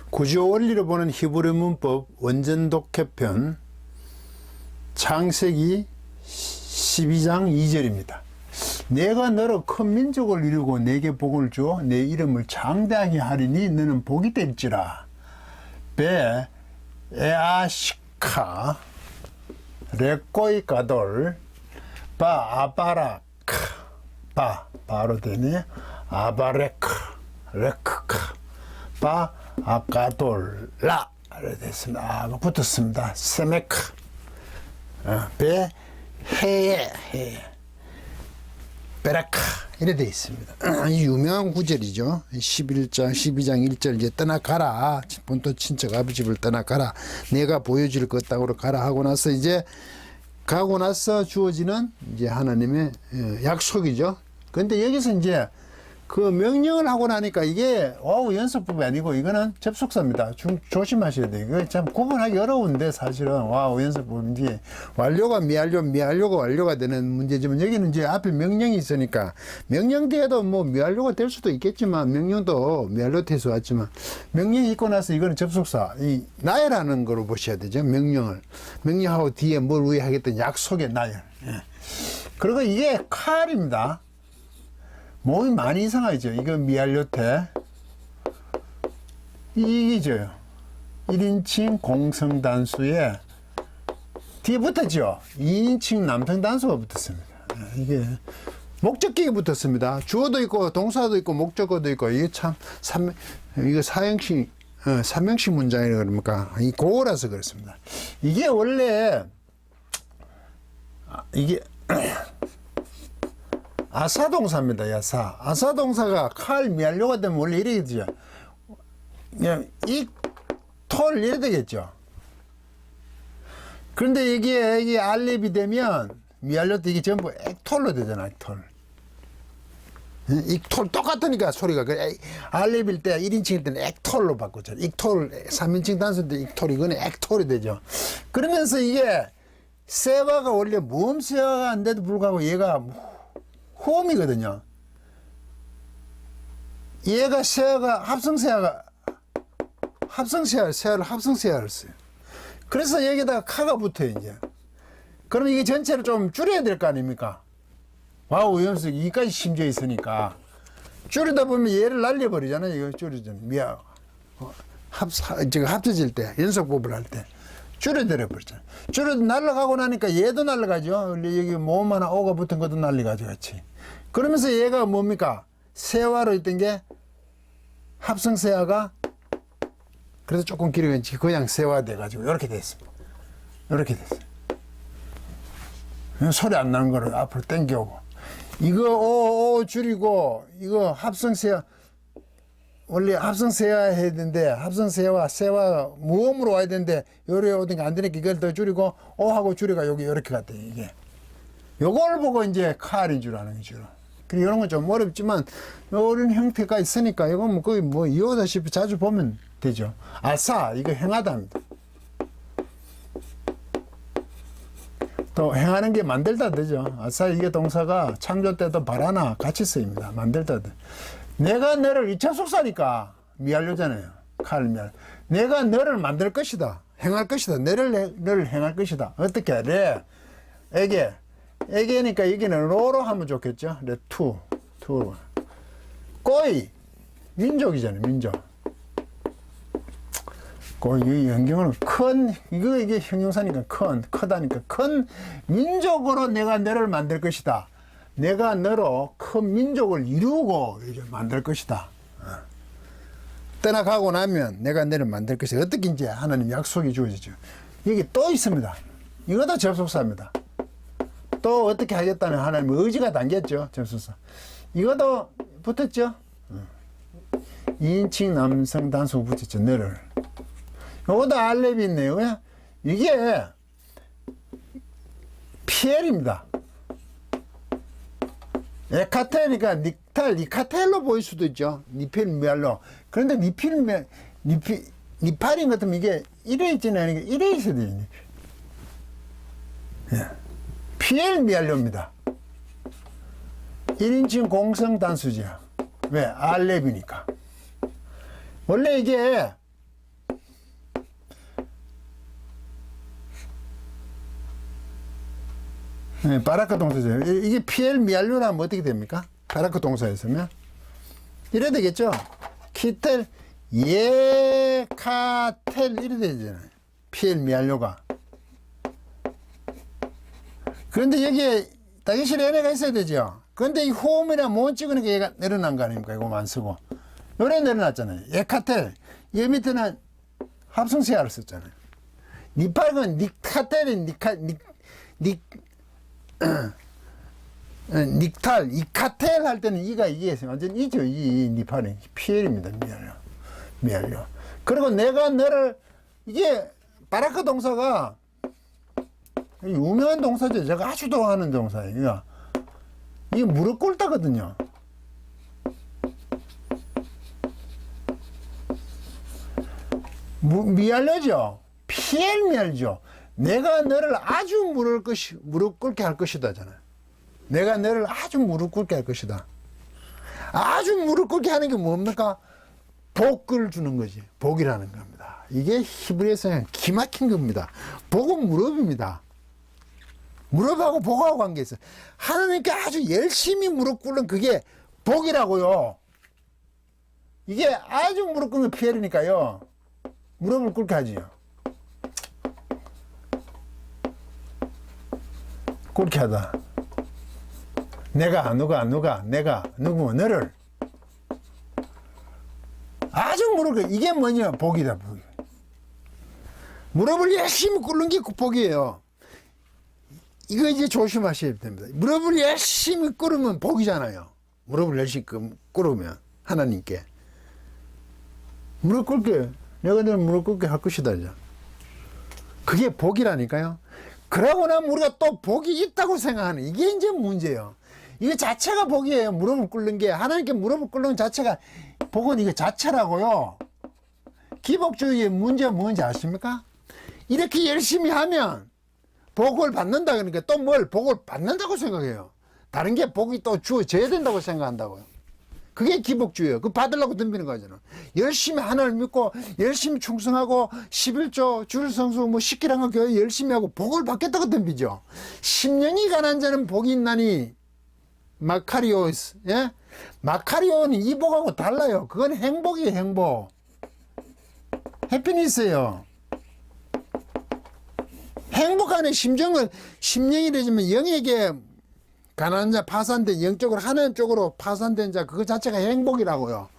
구조 원리로 보는 히브리 문법 원전 독해편 창세기 12장 2절입니다. 내가 너로 큰 민족을 이루고 내게 복을 주어 내 이름을 장대하게 하리니 너는 복이 될지라. 베 에아시카 레꼬이 가돌 바 아바라크 바로 되네. 아바레크 레크카 바 아가돌라 됐습니다. 붙었습니다. 세메크 베 헤에 베라카 이래 되어 있습니다. 유명한 구절이죠. 12장 1절 이제 떠나가라. 본토 친척 아버지 집을 떠나가라. 내가 보여줄 것 땅으로 가라 하고 나서 이제 가고 나서 주어지는 이제 하나님의 약속이죠. 그런데 여기서 이제 그 명령을 하고 나니까 이게 와우 연습법이 아니고 이거는 접속사입니다. 조심하셔야 돼요. 이거 참 구분하기 어려운데 사실은 와우 연습법인지 완료가 미완료가 완료가 되는 문제지만 여기는 이제 앞에 명령이 있으니까 명령 뒤에도 뭐 미완료가 될 수도 있겠지만 명령도 미완료 돼서 왔지만 명령이 있고 나서 이거는 접속사 이 나열하는 거로 보셔야 되죠. 명령하고 뒤에 뭘 위에 하겠다는 약속의 나열. 예. 그리고 이게 칼입니다. 몸이 많이 이상하죠. 이거 미완료태 이기죠. 1인칭 공성단수에 뒤에 붙었죠. 2인칭 남성단수가 붙었습니다. 이게 목적격이 붙었습니다. 주어도 있고 동사도 있고 목적어도 있고 이게 참 이거 삼형식 문장이라 그럽니까? 이 고어라서 그렇습니다. 이게 원래 이게 아사동사입니다. 야사. 아사동사가 칼 미완료가 되면 원래 이래 되죠. 그냥 이톨 이래 되겠죠. 그런데 이게 알렙이 되면 미완료 때 이게 전부 액톨로 되잖아. 액톨. 익톨 똑같으니까 소리가 알렙일 때 1인칭일 때는 액톨로 바꾸죠. 익톨 3인칭 단수인데 익톨 이거는 액톨이 되죠. 그러면서 이게 세화가 원래 모음 세화가 안 돼도 불구하고 얘가 호음이거든요. 얘가 세화가 세화를 합성세화를 써요. 그래서 여기다가 카가 붙어요, 이제. 그럼 이게 전체를 좀 줄여야 될 거 아닙니까? 와우, 여기서 이까지 심지어 있으니까. 줄이다 보면 얘를 날려버리잖아요, 이거 줄이잖아요. 합쳐질 때, 연속법을 할 때. 줄여버리잖아요. 줄여도 날아가고 나니까 얘도 날아가죠. 여기 모음 하나 오가 붙은 것도 날아가죠, 같이. 그러면서 얘가 뭡니까? 세화로 있던 게 합성세화가 그래서 조금 길어졌지. 그냥 세화돼가지고 이렇게 됐습니다. 이렇게 됐어요. 소리 안 나는 거를 앞으로 당겨오고. 이거 오 줄이고 이거 합성세화 원래 합성세화 해야 되는데 합성세화 세화 무음으로 와야 되는데 요래 오던 게 안 되니까 이걸 더 줄이고 오하고 줄이가 여기 이렇게 갔대 이게. 요걸 보고 이제 칼인 줄 아는 거죠. 그리고 이런 건 좀 어렵지만 이런 형태가 있으니까 이건 뭐 거의 뭐 이어다시피 자주 보면 되죠. 아사 이거 행하다입니다. 또 행하는 게 만들다 되죠. 아사 이게 동사가 창조 때도 바라나 같이 쓰입니다. 만들다 돼. 내가 너를 2차 속사니까 미완료잖아요. 칼 미완료. 내가 너를 만들 것이다. 행할 것이다. 너를 행할 것이다. 어떻게? 에게니까 여기는 로로 하면 좋겠죠. 투. 꼬이. 민족이잖아요. 민족. 꼬이. 현경은 이게 형용사니까 크다니까 큰 민족으로 내가 너를 만들 것이다. 내가 너로 큰 민족을 이루고 이제 만들 것이다. 떠나가고 나면 내가 너를 만들 것이다. 어떻게 이제 하나님 약속이 주어지죠. 여기 또 있습니다. 이것도 접속사입니다. 또 어떻게 하겠다는 하나님의 의지가 담겼죠. 접속사. 이것도 붙었죠. 2인칭 남성 단수 붙였죠. 너를. 이것도 알렙이 있네요. 이게 PL입니다. 에카텔이니까 니카텔로 보일 수도 있죠. 니필 미알로. 그런데 니팔인 같으면 이게 이래 있잖아요. 이래 있어야 돼요. 예. PL 미알로입니다. 1인칭 공성 단수죠. 왜? 알렙이니까. 원래 이게 네, 바라크 동사죠. 이게 피엘 미알료라면 어떻게 됩니까? 바라크 동사였으면 이래 되겠죠. 키텔 예카텔 이래 되잖아요. 피엘 미알료가. 그런데 여기에 다기실 NA가 있어야 되죠. 그런데 이 호음이나 모음 찍으니까 얘가 내려난 거 아닙니까? 이거만 쓰고 요래 내려놨잖아요. 예카텔. 이 밑에는 합성세아를 썼잖아요. 니팔은 니카텔이 닉탈, 이카텔 할 때는 이가 이게 완전 이죠. 이 니팔이 피엘입니다. 미알료. 그리고 내가 너를 이게 바라크 동사가 유명한 동사죠. 제가 아주 좋아하는 동사예요. 이게 무릎 꿇다거든요. 미알료죠. 피엘 미알죠. 내가 너를 아주 무릎 꿇게 할 것이다잖아요. 내가 너를 아주 무릎 꿇게 할 것이다. 아주 무릎 꿇게 하는 게 뭡니까? 복을 주는 거지. 복이라는 겁니다. 이게 히브리어에서는 기막힌 겁니다. 복은 무릎입니다. 무릎하고 복하고 관계 있어요. 하나님께 아주 열심히 무릎 꿇는 그게 복이라고요. 이게 아주 무릎 꿇는 피엘이니까요. 무릎을 꿇게 하지요. 꿇게 하다. 내가 누구 너를 아주 무릎을 이게 뭐냐 복이다. 복. 무릎을 열심히 꿇는 게 복이에요. 이거 이제 조심하셔야 됩니다. 무릎을 열심히 꿇으면 복이잖아요. 무릎을 열심히 꿇으면 하나님께 무릎 꿇게 내가 늘 무릎 꿇게 할 것이다. 그게 복이라니까요. 그러고 나면 우리가 또 복이 있다고 생각하는 이게 이제 문제예요. 이거 자체가 복이에요. 무릎을 꿇는 게 하나님께 무릎을 꿇는 자체가 복은 이거 자체라고요. 기복주의의 문제가 뭔지 아십니까? 이렇게 열심히 하면 복을 받는다 그러니까 또 뭘 복을 받는다고 생각해요. 다른 게 복이 또 주어져야 된다고 생각한다고요. 그게 기복주의예요. 그 받으려고 덤비는 거잖아. 열심히 하나를 믿고 열심히 충성하고 11조 주일성수 뭐 식기랑과 교회 열심히 하고 복을 받겠다고 덤비죠. 10년이 가난 자는 복이 있나니 마카리오스. 예? 마카리오는 이 복하고 달라요. 그건 행복이에요. 행복. 해피니스예요. 행복한 심정을 10년이 되지만 영에게 가난한 자 파산된 영적으로 하나님 쪽으로 파산된 자 그거 자체가 행복이라고요.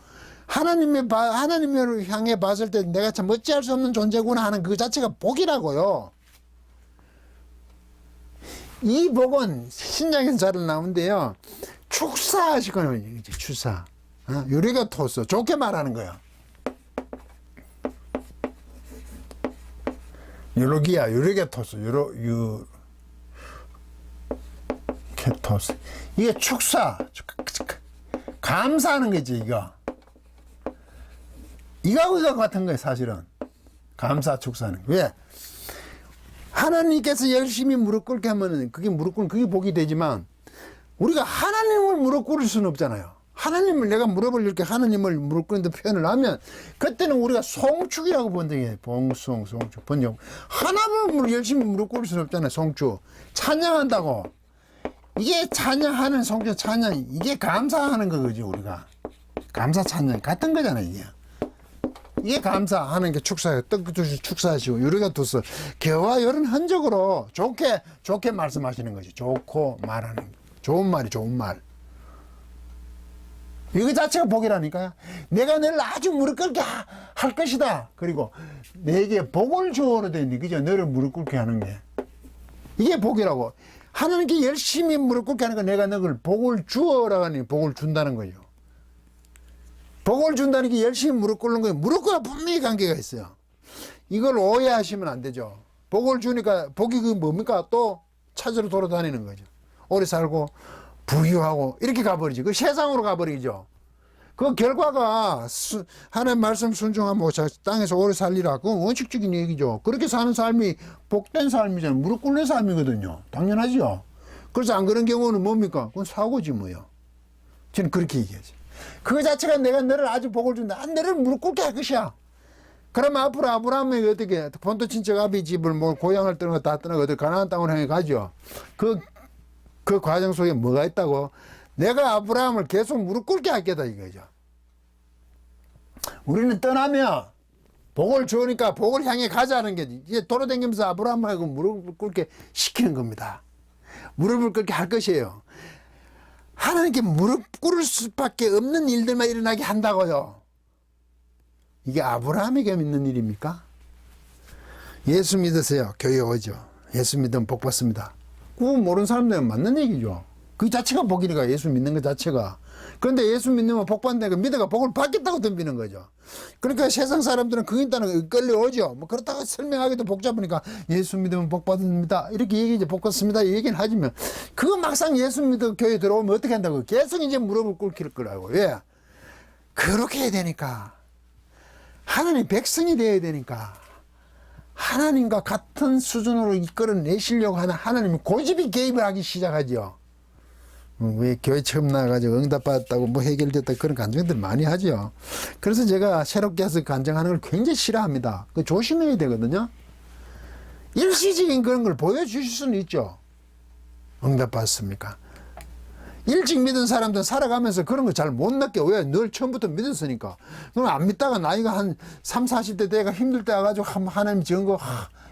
하나님을 향해 봤을 때 내가 참 어찌할 수 없는 존재구나 하는 그 자체가 복이라고요. 이 복은 신약에서 잘 나오는데요. 축사하시거든요. 축사. 유리가 토스. 좋게 말하는 거예요. 유로기아, 유리가 토스. 케토스. 이게 축사. 감사하는 거지, 이거. 이거 같은 거예요, 사실은. 감사, 축사는. 왜? 하나님께서 열심히 무릎 꿇게 하면은 그게 그게 복이 되지만 우리가 하나님을 무릎 꿇을 수는 없잖아요. 내가 무릎을 이렇게 하나님을 무릎 꿇는 표현을 하면 그때는 우리가 송축이라고 본다게 봉송, 송축, 번영. 하나님을 열심히 무릎 꿇을 수는 없잖아요, 송축. 찬양한다고. 이게 찬양하는 송축 찬양, 이게 감사하는 거죠, 우리가. 감사 찬양 같은 거잖아요, 이게. 이게 감사하는 게 축사예요. 떡두시 축사하시고 유리가 두서 겨와 열은 흔적으로 좋게 말씀하시는 거지. 좋고 말하는 좋은 말이 좋은 말. 이거 자체가 복이라니까요. 내가 너를 아주 무릎 꿇게 할 것이다. 그리고 내게 복을 주어로 되니 그죠? 너를 무릎 꿇게 하는 게 이게 복이라고. 하나님께 열심히 무릎 꿇게 하는 거 내가 너를 복을 주어라 하니 복을 준다는 거예요. 복을 준다는 게 열심히 무릎 꿇는 거예요. 무릎과 분명히 관계가 있어요. 이걸 오해하시면 안 되죠. 복을 주니까 복이 그 뭡니까? 또 찾으러 돌아다니는 거죠. 오래 살고 부유하고 이렇게 가버리지. 그 세상으로 가버리죠. 그 결과가 하나님 말씀 순종하면 땅에서 오래 살리라. 그건 원칙적인 얘기죠. 그렇게 사는 삶이 복된 삶이잖아요. 무릎 꿇는 삶이거든요. 당연하죠. 그래서 안 그런 경우는 뭡니까? 그건 사고지 뭐요. 저는 그렇게 얘기하지. 그거 자체가 내가 너를 아주 복을 준다. 너를 무릎 꿇게 할 것이야. 그러면 앞으로 아브라함이 어떻게 본토 친척 아비 집을 뭐 고향을 떠나고 다 떠나고 어디 가나안 땅으로 향해 가죠. 그 그 과정 속에 뭐가 있다고? 내가 아브라함을 계속 무릎 꿇게 할 게다 이거죠. 우리는 떠나면 복을 주니까 복을 향해 가자는 게 이제 돌아다니면서 아브라함하고 무릎을 꿇게 시키는 겁니다. 무릎을 꿇게 할 것이에요. 하나님께 무릎 꿇을 수밖에 없는 일들만 일어나게 한다고요. 이게 아브라함에게 있는 일입니까? 예수 믿으세요. 교회 오죠. 예수 믿으면 복 받습니다. 그거 모르는 사람들은 맞는 얘기죠. 그 자체가 복이니까, 예수 믿는 것 자체가. 그런데 예수 믿으면 복 받는다니까 믿어가 복을 받겠다고 덤비는 거죠. 그러니까 세상 사람들은 그게 있다는 끌려오죠. 뭐 그렇다고 설명하기도 복잡하니까 예수 믿으면 복 받습니다. 이렇게 얘기하지, 복 받습니다. 이 얘기는 하지만 그거 막상 예수 믿어 교회 들어오면 어떻게 한다고? 계속 이제 무릎을 꿇길 거라고. 왜? 그렇게 해야 되니까. 하나님 백성이 되어야 되니까. 하나님과 같은 수준으로 이끌어내시려고 하는 하나님이 고집이 개입을 하기 시작하죠. 왜 교회 처음 나와가지고 응답받았다고 뭐 해결됐다 그런 간증들 많이 하죠. 그래서 제가 새롭게 해서 간증하는 걸 굉장히 싫어합니다. 그 조심해야 되거든요. 일시적인 그런 걸 보여주실 수는 있죠. 응답받았습니까? 일찍 믿은 사람들은 살아가면서 그런 거 잘 못 느껴. 왜? 늘 처음부터 믿었으니까. 그럼 안 믿다가 나이가 한 3, 40대 돼가 힘들 때 와가지고 하나님 지은 거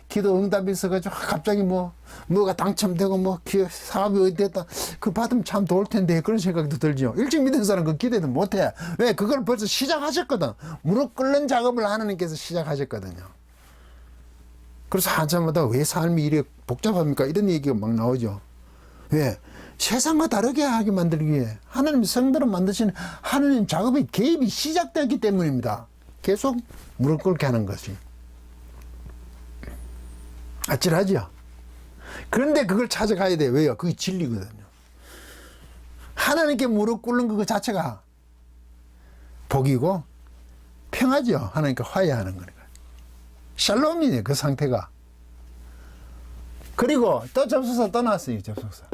기도 응답이 있어가지고 갑자기 뭐가 당첨되고 사업이 어디 됐다. 그 받으면 참 좋을 텐데 그런 생각도 들죠. 일찍 믿은 사람은 그 기대도 못해. 왜? 그걸 벌써 시작하셨거든. 무릎 꿇는 작업을 하나님께서 시작하셨거든요. 그래서 한참마다 왜 삶이 이래 복잡합니까? 이런 얘기가 막 나오죠. 왜? 세상과 다르게 하게 만들기 위해 하나님 성도로 만드신 하나님 작업의 개입이 시작되었기 때문입니다. 계속 무릎 꿇게 하는 것이. 아찔하죠. 그런데 그걸 찾아가야 돼요. 왜요? 그게 진리거든요. 하나님께 무릎 꿇는 그 자체가 복이고 평화죠. 하나님과 화해하는 거니까. 샬롬이네, 그 상태가. 그리고 또 접속사 떠났어요. 접속사.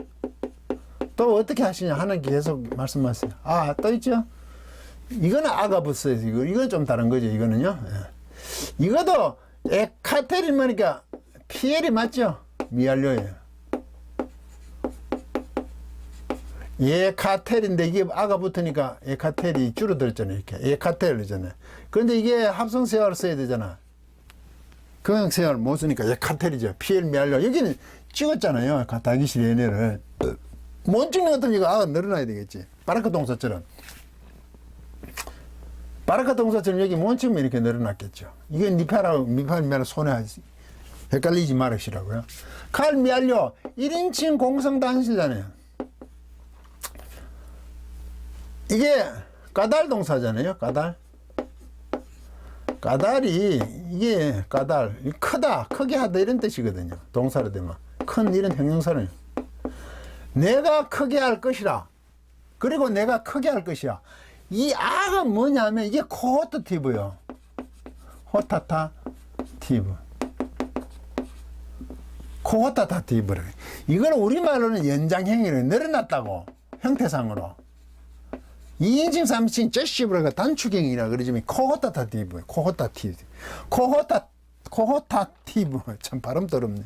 또 어떻게 하시냐? 하나님께 계속 말씀하세요. 또 있죠? 이거는 아가부스예요. 이건 좀 다른 거죠. 이거는요. 예. 이것도 에카테리니까 피엘이 맞죠? 미알료예요. 에카텔인데 이게 아가 붙으니까 에카텔이 줄어들었잖아요. 이렇게 에카텔이잖아요. 그런데 이게 합성세어를 써야 되잖아. 그형세어를 못 쓰니까 에카텔이죠. 피엘 미알료. 여기는 찍었잖아요. 다기실 얘네를. 못 찍는 것도 이거 아가 늘어나야 되겠지. 바라카 동사처럼. 바라카 동사처럼 여기 못 찍으면 이렇게 늘어났겠죠. 이게 미팔미알 손에 헷갈리지 말으시라고요. 칼 미알료 1인칭 공성 단수잖아요. 이게 까달 동사잖아요. 까달. 까달이 이게 까달 크다, 크게 하다 이런 뜻이거든요. 동사로 되면 큰 이런 형용사는 내가 크게 할 것이라. 그리고 내가 크게 할 것이야. 이 아가 뭐냐면 이게 코호타티브요. 호타타티브. 코호타타티브래. 이걸 우리말로는 연장형이래. 늘어났다고. 형태상으로. 2인칭, 3인칭, 제시브라가 단축형이라 그러지만 코호타타티브. 코호타티브. 코호타티브. 참 발음도 어렵네.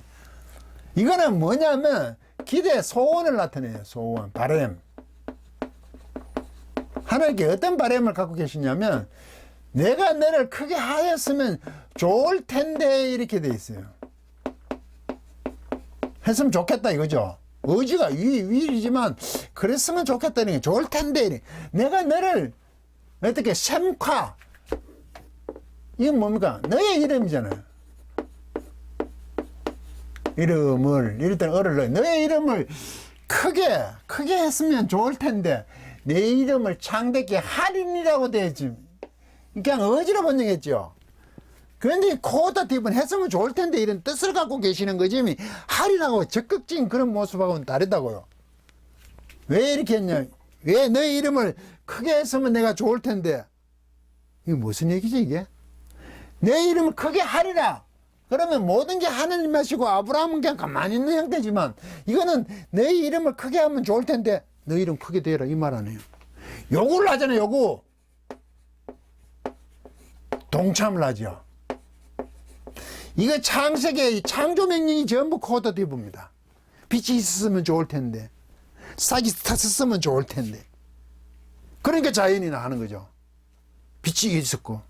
이거는 뭐냐면 기대 소원을 나타내요. 소원. 바램. 하나님께 어떤 바램을 갖고 계시냐면 내가 너를 크게 하였으면 좋을 텐데 이렇게 돼 있어요. 했으면 좋겠다 이거죠. 의지가 위이지만 그랬으면 좋겠다는 게 좋을 텐데 내가 너를 어떻게 샘카 이건 뭡니까? 너의 이름이잖아요. 이름을 이럴 때는 어를 넣어요. 너의 이름을 크게 했으면 좋을 텐데 내 이름을 창대케 할인이라고 되지. 그냥 어지러 번역했죠. 그런데 코호타티브는 했으면 좋을 텐데 이런 뜻을 갖고 계시는 거지 할인하고 적극적인 그런 모습하고는 다르다고요. 왜 이렇게 했냐? 왜 너의 이름을 크게 했으면 내가 좋을 텐데 이게 무슨 얘기지 이게? 내 이름을 크게 하리라. 그러면 모든 게 하나님 하시고 아브라함은 그냥 가만히 있는 형태지만 이거는 내 이름을 크게 하면 좋을 텐데 너 이름 크게 되라 이 말 아니에요. 요구를 하잖아요. 요구. 동참을 하죠. 이거 창세기 창조 명령이 전부 코호타티브입니다. 빛이 있었으면 좋을 텐데 싹이 탔었으면 좋을 텐데. 그러니까 자연이나 하는 거죠. 빛이 있었고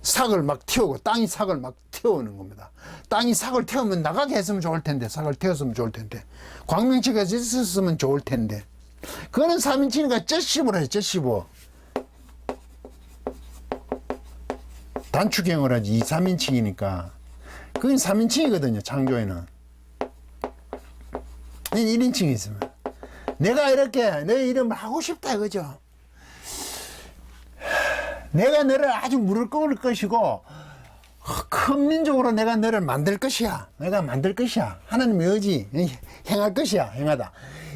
삭을 막 태우고 땅이 삭을 막 태우는 겁니다. 땅이 삭을 태우면 나가게 했으면 좋을 텐데, 삭을 태웠으면 좋을 텐데, 광명치가 있었으면 좋을 텐데. 그거는 3인칭이니까 쩌십으로 해요. 쩌십오. 단축형을 하지 2, 3인칭이니까. 그건 3인칭이거든요. 창조에는 1인칭이 있으면 내가 이렇게 내 이름을 하고 싶다 이거죠. 내가 너를 아주 무를 꿇을 것이고 큰 민족으로 내가 너를 만들 것이야. 내가 만들 것이야. 하나님의 의지 행할 것이야. 행하다.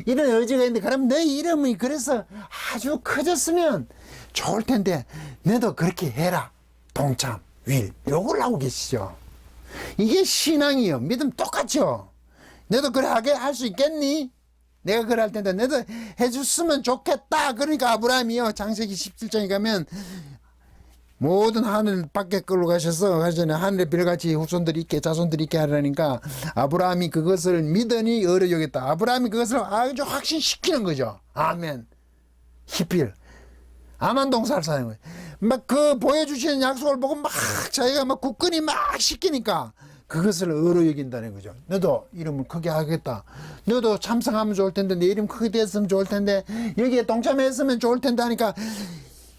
이런 의지가 있는데 그럼 내 이름이 그래서 아주 커졌으면 좋을 텐데 너도 그렇게 해라. 동참, 윌 요걸 하고 계시죠. 이게 신앙이요. 믿음 똑같죠. 너도 그래 하게 할 수 있겠니? 내가 그래 할 텐데 너도 해줬으면 좋겠다. 그러니까 아브라함이요. 창세기 17장에 가면 모든 하늘 밖에 끌고 가셔서 하늘의 별같이 후손들이 있게 자손들이 있게 하라니까 아브라함이 그것을 믿으니 의로 여겼다. 아브라함이 그것을 아주 확신시키는 거죠. 아멘. 히필. 아만 동사를 사는 거예요. 막 그 보여주시는 약속을 보고 막 자기가 막 굳건히 막 시키니까 그것을 의로 여긴다는 거죠. 너도 이름을 크게 하겠다. 너도 참석하면 좋을 텐데 내 이름 크게 됐으면 좋을 텐데 여기에 동참했으면 좋을 텐데 하니까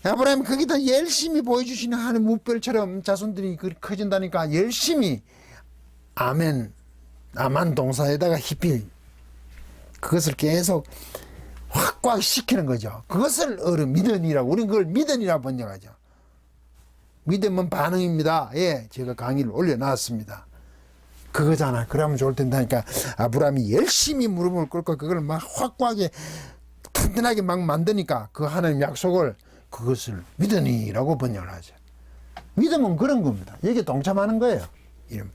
아브라함이 거기다 열심히 보여주시는 하는 무별처럼 자손들이 커진다니까 열심히 아멘 아만 동사에다가 히필 그것을 계속 확 시키는 거죠. 그것을 믿음이라고 우리는 그걸 믿음이라고 번역하죠. 믿음은 반응입니다. 예, 제가 강의를 올려놨습니다. 그거잖아. 그러면 좋을 텐데 하니까 아브라함이 열심히 무릎을 꿇고 그걸 막 확고하게 튼튼하게 막 만드니까 그 하나님 약속을 그것을 믿으니라고 번역을 하죠. 믿음은 그런 겁니다. 여기에 동참하는 거예요. 이름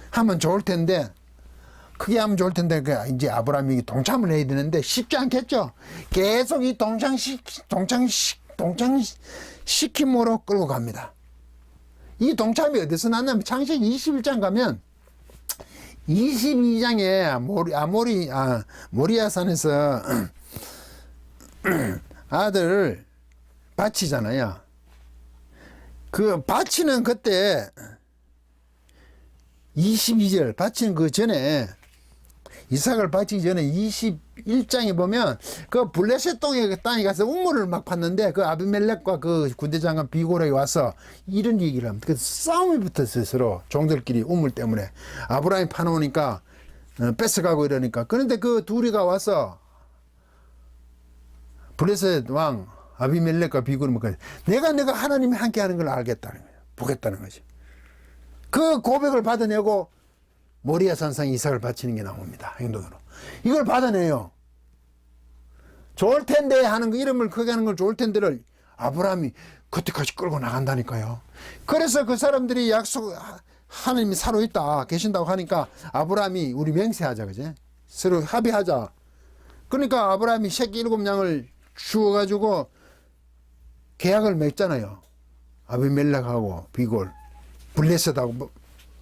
하면 좋을 텐데 크게 하면 좋을 텐데 이제 아브라함이 동참을 해야 되는데 쉽지 않겠죠. 계속 이 동참시킴으로 끌고 갑니다. 이 동참이 어디서 났냐면 창세기 21장 가면 22장에 모리아산에서 아들을 바치잖아요. 그 바치는 그때 22절 바치는 그 전에 이삭을 바치기 전에 21장에 보면 그 블레셋 땅에 가서 우물을 막 팠는데 그 아비멜렉과 그 군대장관 비고락이 와서 이런 얘기를 합니다. 그래서 싸움이 붙었어요. 서로 종들끼리 우물 때문에 아브라함이 파놓으니까 뺏어가고 이러니까 그런데 그 둘이가 와서 블레셋 왕 아비멜렉과 비고락이 내가 하나님이 함께하는 걸 알겠다는 거예요. 보겠다는 거죠. 그 고백을 받아내고 모리아 산상에 이삭을 바치는 게 나옵니다. 행동으로. 이걸 받아내요. 좋을 텐데 하는 거 이름을 크게 하는 걸 좋을 텐데를 아브라함이 그때까지 끌고 나간다니까요. 그래서 그 사람들이 하나님이 살아있다 계신다고 하니까 아브라함이 우리 맹세하자 그제 서로 합의하자. 그러니까 아브라함이 새끼 7양을 주어가지고 계약을 맺잖아요. 아비멜렉하고 비골 블레셋하고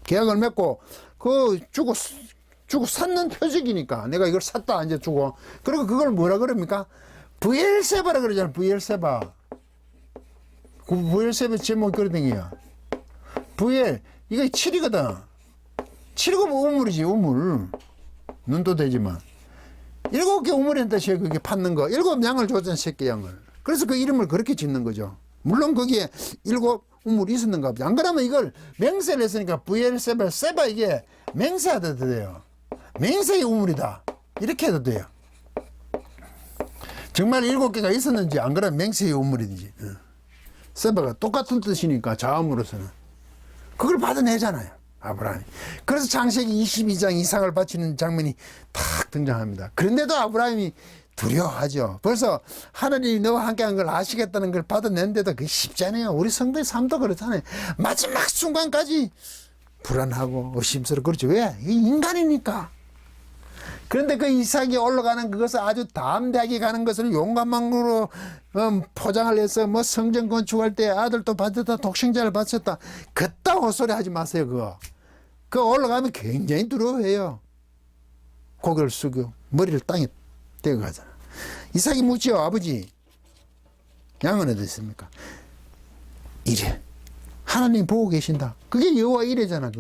계약을 맺고 그 주고 샀는 표적이니까 내가 이걸 샀다 이제 주고 그리고 그걸 뭐라 그럽니까? 브엘세바라 그러잖아. 브엘세바. 그 브엘세바 제목이 그러더니요. 이게 7이거든. 7이고 뭐 우물이지 우물. 눈도 되지만 7개 우물인데 그게 팠는 거 7양을 줬잖아. 새끼 양을. 그래서 그 이름을 그렇게 짓는 거죠. 물론 거기에 7 우물이 있었는가 보지. 안 그러면 이걸 맹세를 했으니까 세바 이게 맹세하도 돼요. 맹세의 우물이다. 이렇게 해도 돼요. 정말 7개가 있었는지 안 그러면 맹세의 우물이지. 세바가 똑같은 뜻이니까 자음으로서는 그걸 받아내잖아요. 아브라함이. 그래서 창세기 22장 이삭을 바치는 장면이 탁 등장합니다. 그런데도 아브라함이 두려워하죠. 벌써 하늘이 너와 함께한 걸 아시겠다는 걸 받아낸데도 그게 쉽지 않아요. 우리 성도의 삶도 그렇잖아요. 마지막 순간까지 불안하고 의심스럽고 그렇죠. 왜? 이 인간이니까. 그런데 그 이삭이 올라가는 그것을 아주 담대하게 가는 것을 용감함으로 포장을 해서 뭐 성전 건축할 때 아들도 바쳤다 독생자를 바쳤다 그따 헛소리 하지 마세요. 그거 올라가면 굉장히 두려워해요. 고개를 숙여 머리를 땅에 되고 가잖아. 이삭이 묻지요. 아버지, 양은 어디 있습니까? 이래. 하나님 보고 계신다. 그게 여호와 이래잖아.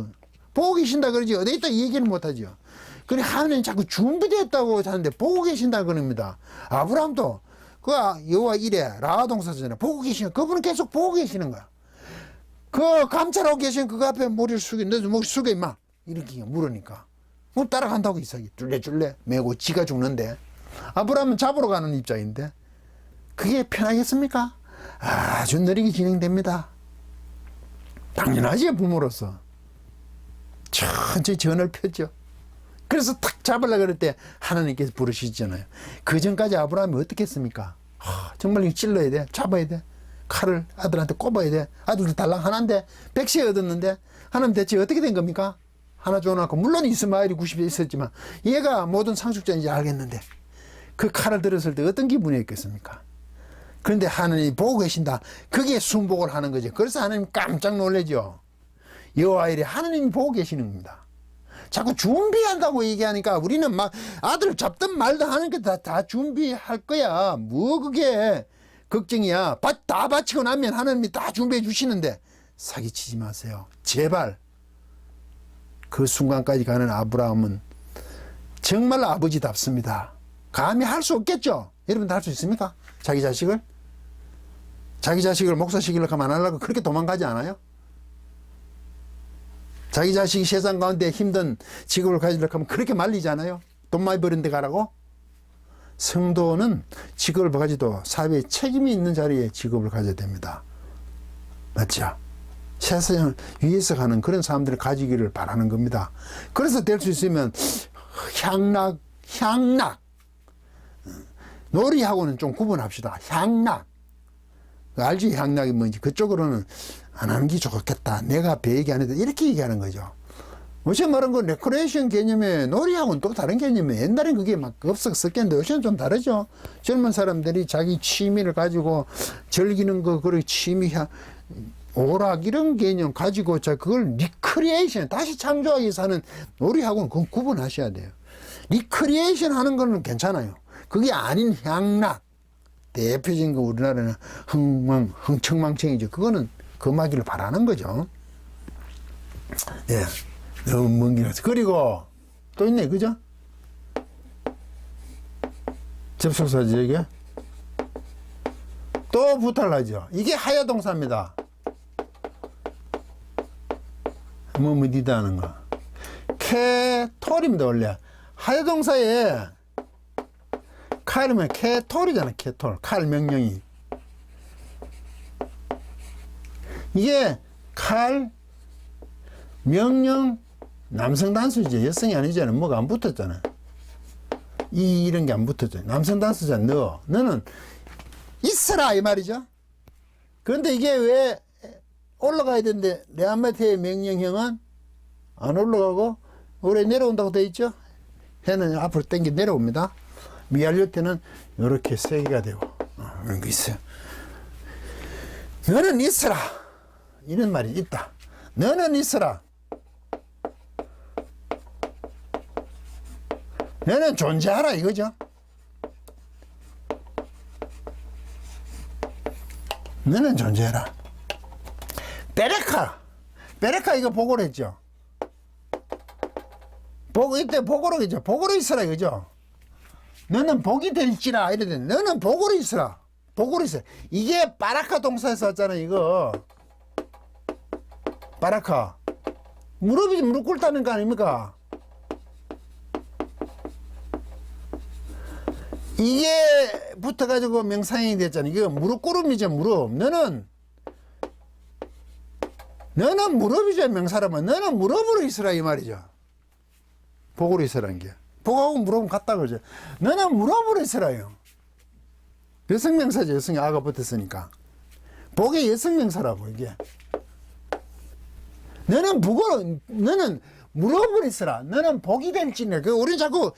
보고 계신다 그러지 어디 있다 이 얘기는 못하죠. 그래 하나님 자꾸 준비됐다고 하는데 보고 계신다 그럽니다. 아브라함도 그 여호와 이래 라아 동사잖아요. 보고 계시는 그분은 계속 보고 계시는 거야. 그 감찰하고 계신 그 앞에 머리를 숙여 너도 머리 숙여 임마 이렇게 물으니까 뭐 따라간다고 이삭이 쫄래쫄래 메고 지가 죽는데 아브라함은 잡으러 가는 입장인데 그게 편하겠습니까? 아주 느리게 진행됩니다. 당연하지 부모로서 천천히 전을 펴죠. 그래서 탁 잡으려고 그럴 때 하나님께서 부르시잖아요. 그 전까지 아브라함이 어떻게 했습니까? 정말 찔러야 돼. 잡아야 돼. 칼을 아들한테 꼽아야 돼. 아들도 달랑 하나인데 100세 얻었는데 하나님 대체 어떻게 된 겁니까? 하나 줘놓고 물론 이스마엘이 90세 있었지만 얘가 모든 상속자인지 알겠는데 그 칼을 들었을 때 어떤 기분이었겠습니까? 그런데 하나님이 보고 계신다. 그게 순복을 하는 거죠. 그래서 하나님 깜짝 놀라죠. 여호와 이래 하나님이 보고 계시는 겁니다. 자꾸 준비한다고 얘기하니까 우리는 막 아들 잡든 말든 하는 게 다 준비할 거야. 뭐 그게 걱정이야. 다 바치고 나면 하나님이 다 준비해 주시는데 사기치지 마세요. 제발. 그 순간까지 가는 아브라함은 정말 아버지답습니다. 감히 할 수 없겠죠. 여러분도 할 수 있습니까? 자기 자식을 목사 시키려고 하면 안 하려고 그렇게 도망가지 않아요? 자기 자식이 세상 가운데 힘든 직업을 가지려고 하면 그렇게 말리잖아요. 돈 많이 버는 데 가라고. 성도는 직업을 가지도 사회에 책임이 있는 자리에 직업을 가져야 됩니다. 맞죠? 세상을 위해서 가는 그런 사람들을 가지기를 바라는 겁니다. 그래서 될 수 있으면 향락 놀이하고는 좀 구분합시다. 향락 알지? 향락이 뭔지. 그쪽으로는 안 하는 게 좋겠다. 내가 배 얘기 안 해도 이렇게 얘기하는 거죠. 어제 말한 건 레크레이션 개념에 놀이하고는 또 다른 개념이에요. 옛날엔 그게 막 없었겠는데 요새는 좀 다르죠. 젊은 사람들이 자기 취미를 가지고 즐기는 거, 그리고 취미, 오락 이런 개념 가지고 자 그걸 리크리에이션 다시 창조하기 위해서 하는 놀이하고는 그건 구분하셔야 돼요. 리크리에이션 하는 거는 괜찮아요. 그게 아닌 향락. 대표적인 거 우리나라는 흥청망청이죠. 그거는 금하기를 바라는 거죠. 예. 너무 먼 길이라서. 그리고 또 있네, 그죠? 접속사지, 이게? 또 부탁을 하죠. 이게 하야동사입니다. 뭐 니다 하는 거. 캐톨입니다, 원래. 하야동사에 칼이면 캐톨이잖아, 캐톨. 칼 명령이. 이게 칼, 명령, 남성 단수죠. 여성이 아니잖아요. 뭐가 안 붙었잖아. 이런 게 안 붙었잖아. 남성 단수잖아. 너는 있어라 이 말이죠. 그런데 이게 왜 올라가야 되는데 레아마테의 명령형은 안 올라가고 올해 내려온다고 돼 있죠. 해는 앞으로 당겨 내려옵니다. 미알료테는 이렇게 세 개가 되고 그런 게 있어요. 너는 있어라 이런 말이 있다. 너는 있어라. 너는 존재하라 이거죠. 너는 존재해라. 베레카 이거 보고로 했죠. 이때 보고로 했죠. 보고로 있어라 이거죠. 너는 복이 될지라 이러대. 너는 복으로 있어라. 복으로 있어. 이게 바라카 동사에서 왔잖아 이거. 바라카. 무릎 꿇다는 거 아닙니까? 이게 붙어가지고 명사형이 됐잖아. 이거 무릎 꿇음이죠, 무릎. 너는 무릎이죠, 명사라면. 너는 무릎으로 있으라, 이 말이죠. 복으로 있으라는 게. 복하고 무릎은 같다, 그러죠. 너는 무릎으로 있으라요. 여성명사죠, 여성이 아가 붙었으니까. 복의 여성명사라고, 이게. 너는 무릎으로 있으라. 너는 복이 될지네. 우리 자꾸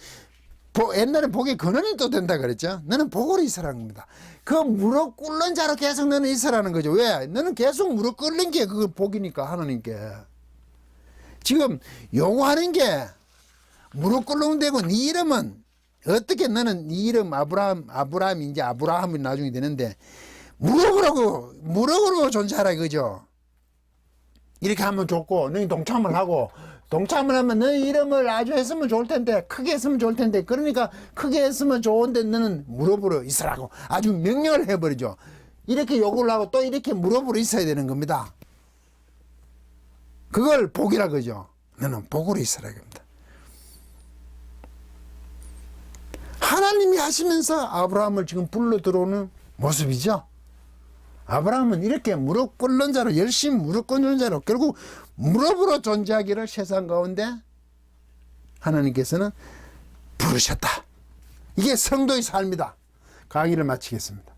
옛날에 복의 근원이 또 된다 그랬죠. 너는 복으로 있으라는 겁니다. 그 무릎 꿇는 자로 계속 너는 있으라는 거죠. 왜? 너는 계속 무릎 꿇는 게 그 복이니까 하나님께. 지금 요구하는 게 무릎 꿇는 데고 네 이름은 어떻게 너는 네 이름 아브라함이 이제 아브라함이 나중에 되는데 무릎으로 존재하라 이거죠. 이렇게 하면 좋고 너희 동참을 하고 동참을 하면 너희 이름을 아주 했으면 좋을 텐데 크게 했으면 좋을 텐데 그러니까 크게 했으면 좋은데 너는 무릎으로 있으라고 아주 명령을 해버리죠. 이렇게 요구를 하고 또 이렇게 무릎으로 있어야 되는 겁니다. 그걸 복이라 그러죠. 너는 복으로 있으라 겁니다. 하나님이 하시면서 아브라함을 지금 불러 들어오는 모습이죠. 아브라함은 이렇게 무릎 꿇는 자로 열심히 무릎 꿇는 자로 결국 무릎으로 존재하기를 세상 가운데 하나님께서는 부르셨다. 이게 성도의 삶이다. 강의를 마치겠습니다.